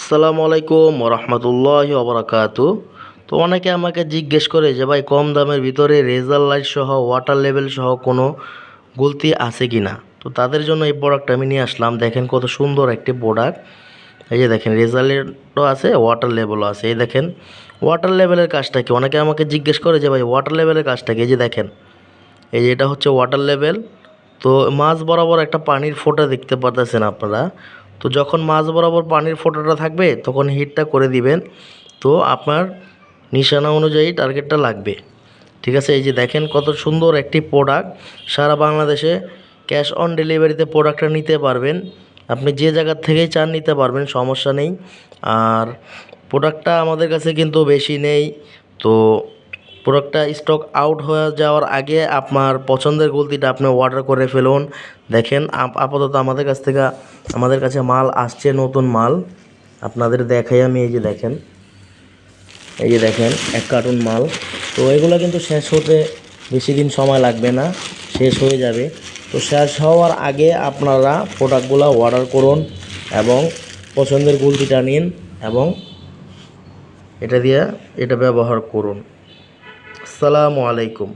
আসসালামু আলাইকুম ওরহমতুল্লাহি ওবরাকাতু। তো অনেকে আমাকে জিজ্ঞেস করে যে ভাই কম দামের ভিতরে রেজার লাইট সহ ওয়াটার লেভেল সহ কোনো গুলতি আছে কি না। তো তাদের জন্য এই প্রোডাক্টটা আমি নিয়ে আসলাম। দেখেন কত সুন্দর একটি প্রোডাক্ট। এই যে দেখেন রেজাল্টও আছে, ওয়াটার লেভেলও আছে। এই দেখেন ওয়াটার লেভেলের কাজটা কি, অনেকে আমাকে জিজ্ঞেস করে যে ভাই ওয়াটার লেভেলের কাজটা কি। এই যে দেখেন, এই যে এটা হচ্ছে ওয়াটার লেভেল। তো মাঝ বরাবর একটা পানির ফোঁটা দেখতে পারতেছেন আপনারা। তো যখন মাঝ বরাবর পানির ফোঁটাটা থাকবে তখন হিটটা করে দিবেন। তো আপনার নিশানা অনুযায়ী টার্গেটটা লাগবে। ঠিক আছে, এই যে দেখেন কত সুন্দর একটি প্রোডাক্ট। সারা বাংলাদেশে ক্যাশ অন ডেলিভারিতে প্রোডাক্টটা নিতে পারবেন। আপনি যে জায়গার থেকেই চান নিতে পারবেন, সমস্যা নেই। আর প্রোডাক্টটা আমাদের কাছে কিন্তু বেশি নেই। তো প্রোডাক্টটা স্টক আউট হয়ে যাওয়ার আগে আপনার পছন্দের গুলতিটা আপনি অর্ডার করে ফেলুন। দেখেন আপাতত আমাদের কাছে মাল আসছে, নতুন মাল আপনাদের দেখাই আমি। এই যে দেখেন, এই যে দেখেন 1 কার্টুন মাল। তো এগুলো কিন্তু শেষ হতে বেশি দিন সময় লাগবে না, শেষ হয়ে যাবে। তো শেষ হওয়ার আগে আপনারা প্রোডাক্টগুলো অর্ডার করুন এবং পছন্দের গুলতিটা নিন এবং এটা ব্যবহার করুন। আসসালামু আলাইকুম।